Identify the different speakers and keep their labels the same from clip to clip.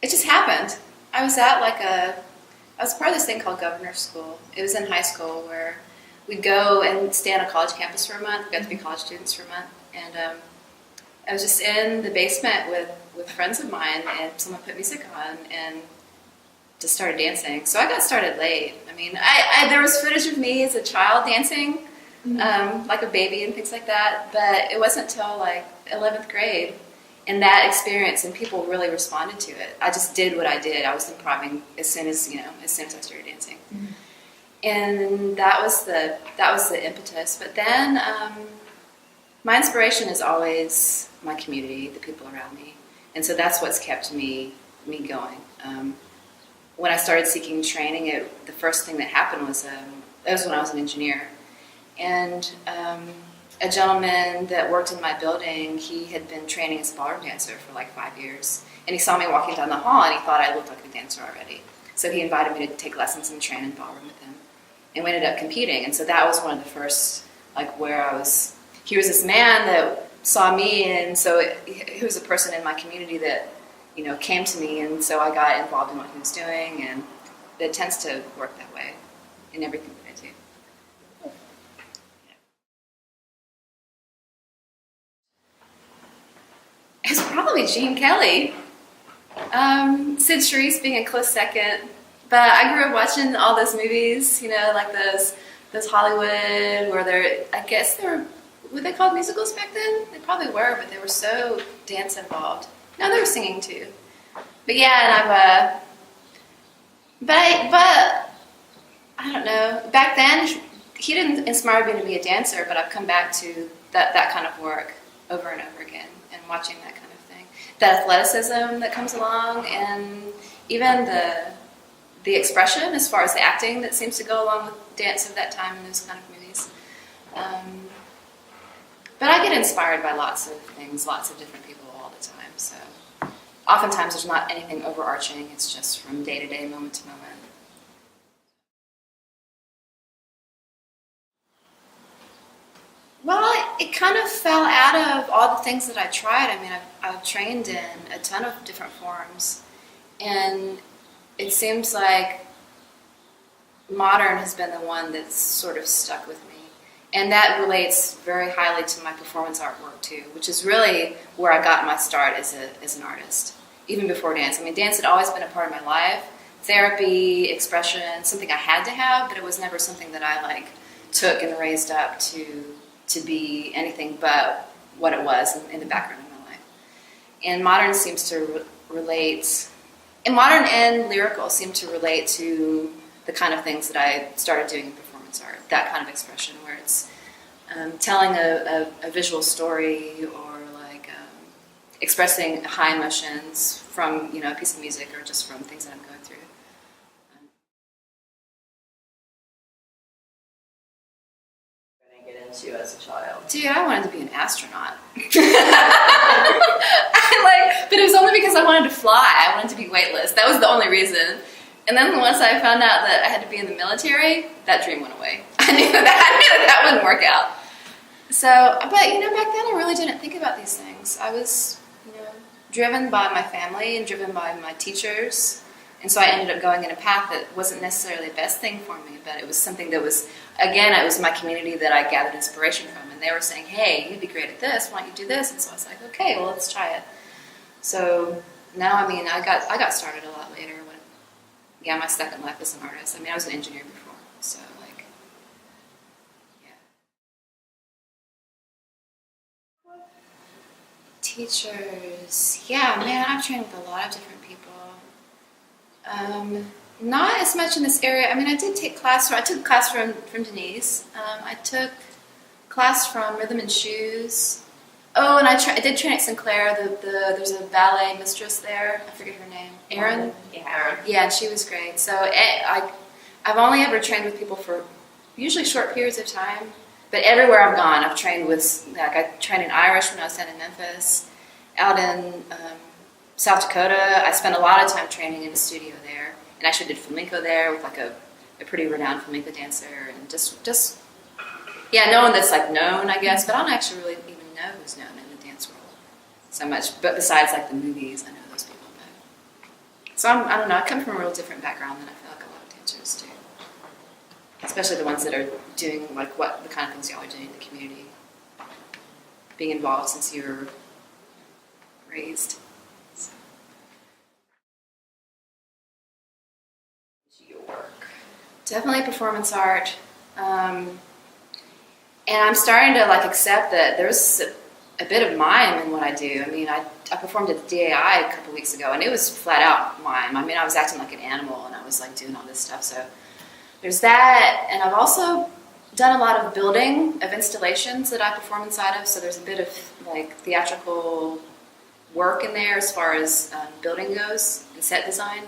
Speaker 1: It just happened. I was at I was part of this thing called Governor's School. It was in high school where we'd go and stay on a college campus for a month. We got to be college students for a month. And I was just in the basement with friends of mine, and someone put music on and just started dancing. So I got started late. I mean, there was footage of me as a child dancing, like a baby and things like that, but it wasn't until like 11th grade and that experience, and people really responded to it. I just did what I did. I was improvising as soon as I started dancing. Mm-hmm. And that was the impetus. But then my inspiration is always my community, the people around me. And so that's what's kept me going. When I started seeking training, the first thing that happened was that was when I was an engineer. And a gentleman that worked in my building, he had been training as a ballroom dancer for like 5 years. And he saw me walking down the hall, and he thought I looked like a dancer already. So he invited me to take lessons and train in ballroom with him. And we ended up competing. And so that was one of the first, like, where he was this man that saw me, and so he was a person in my community that, came to me, and so I got involved in what he was doing, and it tends to work that way in everything that I do. It's probably Gene Kelly. Sid Charisse being a close second. But I grew up watching all those movies, like those Hollywood, where were they called musicals back then? They probably were, but they were so dance involved. No, they were singing too. But yeah, and but I don't know. Back then, he didn't inspire me to be a dancer, but I've come back to that kind of work over and over again, and watching that kind of thing. The athleticism that comes along, and even the expression as far as the acting that seems to go along with dance of that time in those kind of movies. But I get inspired by lots of things, lots of different people all the time. So oftentimes there's not anything overarching. It's just from day to day, moment to moment. Well, it kind of fell out of all the things that I tried. I mean, I've trained in a ton of different forms. And it seems like modern has been the one that's sort of stuck with me. And that relates very highly to my performance art work too, which is really where I got my start as an artist, even before dance. I mean, dance had always been a part of my life. Therapy, expression, something I had to have, but it was never something that I took and raised up to be anything but what it was in the background of my life. And modern seems to relate, and modern and lyrical seem to relate to the kind of things that I started doing in performance art, that kind of expression where it's telling a visual story, or expressing high emotions from a piece of music, or just from things that I'm going through.
Speaker 2: Get into as a child?
Speaker 1: Dude, I wanted to be an astronaut. But it was only because I wanted to fly. I wanted to be weightless. That was the only reason. And then once I found out that I had to be in the military, that dream went away. I knew that wouldn't work out. So, but back then I really didn't think about these things. I was, driven by my family and driven by my teachers. And so I ended up going in a path that wasn't necessarily the best thing for me, but it was something that was, again, it was my community that I gathered inspiration from. And they were saying, hey, you'd be great at this, why don't you do this? And so I was like, okay, well, let's try it. So now, I got started a lot later. My second life as an artist. I was an engineer before, so yeah. Teachers, yeah, man, I've trained with a lot of different people. Not as much in this area. I did take class I took class from Denise. I took class from Rhythm and Shoes. Oh, and I did train at Sinclair. There's a ballet mistress there. I forget her name. Erin?
Speaker 2: Yeah, Erin.
Speaker 1: Yeah, and she was great. So I've only ever trained with people for usually short periods of time. But everywhere I've gone, I've trained with, I trained in Irish when I was down in Memphis. Out in South Dakota, I spent a lot of time training in a studio there. And actually did flamenco there with a pretty renowned flamenco dancer. And just no one that's known, I guess. But I don't actually really even know who's known in the dance world so much. But besides the movies, I know those people. So I don't know, I come from a real different background than I feel like a lot of dancers do. Especially the ones that are doing like the kind of things y'all are doing in the community. Being involved since you were raised. So.
Speaker 2: Your work.
Speaker 1: Definitely performance art. And I'm starting to like accept that there's a bit of mime in what I do. I mean, I performed at the DAI a couple weeks ago, and it was flat out mime. I mean, I was acting like an animal, and I was like doing all this stuff. So there's that, and I've also done a lot of building of installations that I perform inside of. So there's a bit of like theatrical work in there as far as building goes and set design.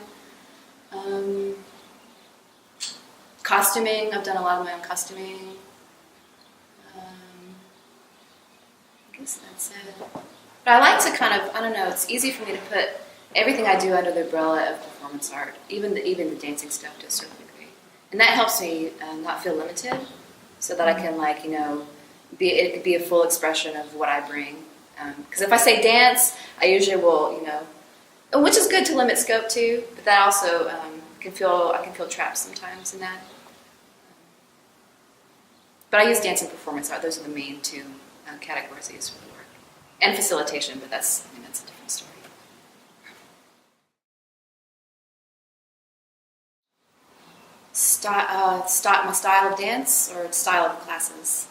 Speaker 1: Costuming, I've done a lot of my own costuming. I guess that's it. But I like to kind of, I don't know, it's easy for me to put everything I do under the umbrella of performance art, even the dancing stuff to a certain degree. And that helps me not feel limited, so that I can like, you know, it could be a full expression of what I bring. Because if I say dance, I usually will, you know, which is good to limit scope too, but that also I can feel trapped sometimes in that. But I use dance and performance art. Those are the main two categories I use for the work. And facilitation, but that's a different story. My style of dance or style of classes?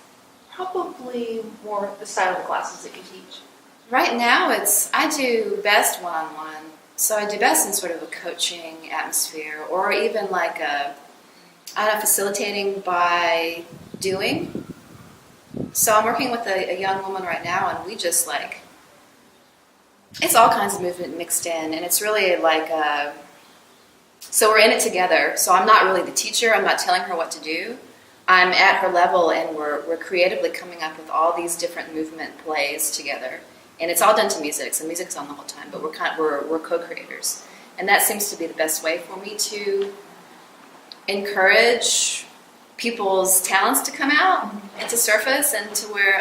Speaker 3: Probably more the style of classes that you teach.
Speaker 1: Right now, I do best one-on-one. So I do best in sort of a coaching atmosphere, or even like facilitating by doing. So I'm working with a young woman right now, and we just like, it's all kinds of movement mixed in, and it's really like, so we're in it together. So I'm not really the teacher, I'm not telling her what to do. I'm at her level, and we're creatively coming up with all these different movement plays together. And it's all done to music, so music's on the whole time, but we're co-creators. And that seems to be the best way for me to encourage people's talents to come out and to surface, and to where,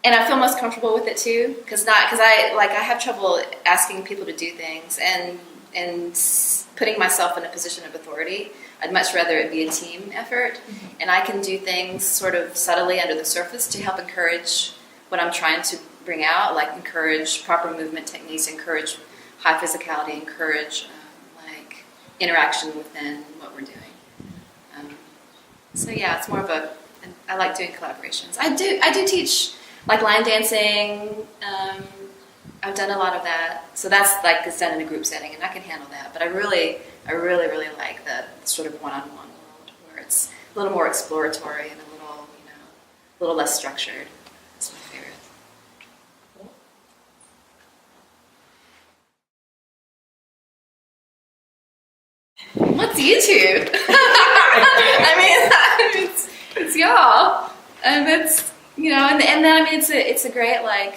Speaker 1: and I feel most comfortable with it too, because I have trouble asking people to do things and putting myself in a position of authority. I'd much rather it be a team effort, and I can do things sort of subtly under the surface to help encourage what I'm trying to bring out, like encourage proper movement techniques, encourage high physicality, encourage like interaction within what we're doing. So yeah, it's more of I like doing collaborations. I do teach like line dancing. I've done a lot of that. So that's like it's done in a group setting, and I can handle that. But I really like the sort of one-on-one world where it's a little more exploratory and a little less structured. That's my favorite. What's YouTube? I mean, it's y'all, and it's and then I mean it's a great like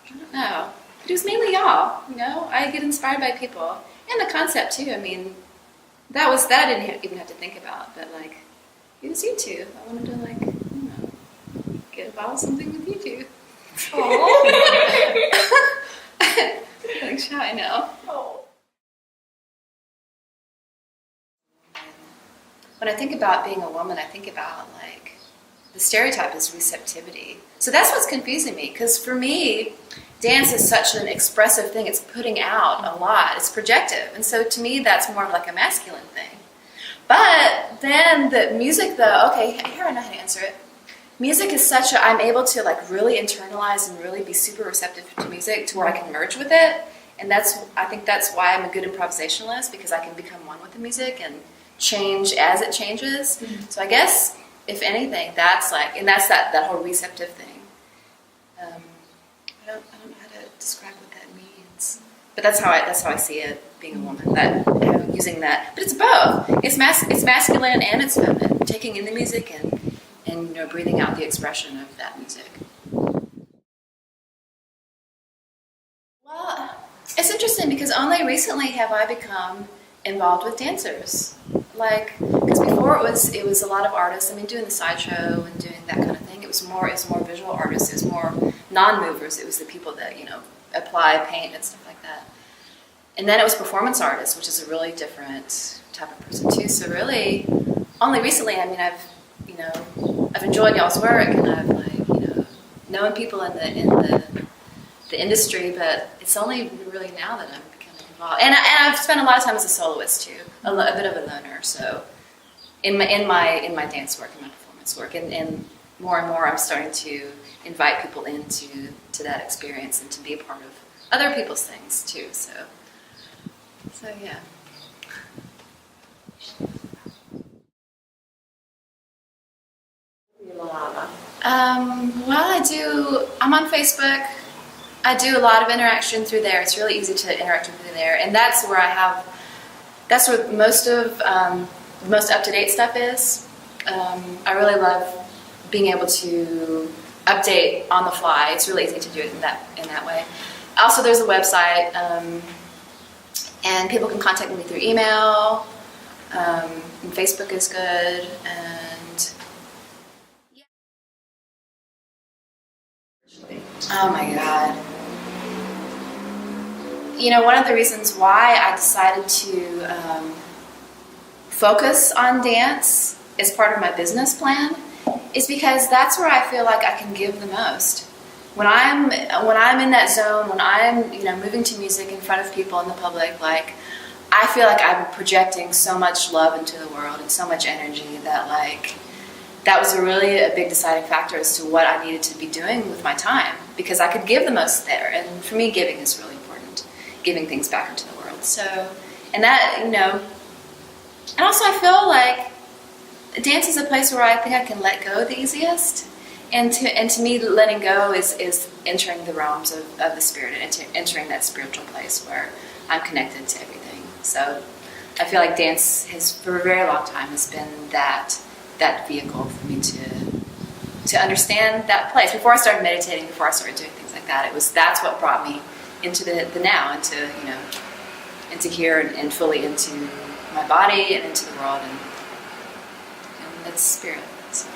Speaker 1: I don't know. It was mainly y'all. I get inspired by people and the concept too. I mean, that I didn't even have to think about, but like it was YouTube. I wanted to like get involved in something with YouTube. Oh, like shy now.
Speaker 3: Oh.
Speaker 1: When I think about being a woman, I think about like the stereotype is receptivity. So that's what's confusing me, because for me, dance is such an expressive thing. It's putting out a lot. It's projective. And so to me, that's more of like a masculine thing. But then the music, though, okay, here I know how to answer it. Music is I'm able to like really internalize and really be super receptive to music to where I can merge with it. And I think that's why I'm a good improvisationalist, because I can become one with the music and change as it changes. Mm-hmm. So I guess, if anything, that's like, and that's that whole receptive thing. I don't know how to describe what that means, but that's how I see it, being a woman. That using that, but it's both. It's masculine and it's feminine. Taking in the music and breathing out the expression of that music. Well, it's interesting because only recently have I become involved with dancers. Like, because before it was a lot of artists. I mean, doing the sideshow and doing that kind of thing. It was more visual artists. It was more non-movers. It was the people that apply paint and stuff like that. And then it was performance artist, which is a really different type of person too. So really, only recently, I mean, I've enjoyed y'all's work, and I've known people in the industry, but it's only really now that I'm becoming involved. And I've spent a lot of time as a soloist too, a bit of a loner. So in my dance work, in my performance work, and more I'm starting to invite people into that experience and to be a part of other people's things too. So yeah.
Speaker 2: Laurana.
Speaker 1: I'm on Facebook. I do a lot of interaction through there. It's really easy to interact with me there, and that's where most of the most up-to-date stuff is. I really love being able to update on the fly. It's really easy to do it in that way. Also, there's a website, and people can contact me through email. And Facebook is good, and oh my God. One of the reasons why I decided to focus on dance as part of my business plan is because that's where I feel like I can give the most. When I'm in that zone, when I'm moving to music in front of people in the public, like I feel like I'm projecting so much love into the world and so much energy that was really a big deciding factor as to what I needed to be doing with my time, because I could give the most there, and for me giving is really important, giving things back into the world. So, and that, and also I feel like dance is a place where I think I can let go the easiest, and to me letting go is entering the realms of the spirit and entering that spiritual place where I'm connected to everything. So I feel like dance has, for a very long time, has been that vehicle for me to understand that place. Before I started meditating, before I started doing things like that, that's what brought me into the now, into here and fully into my body and into the world, and it's spirit. So.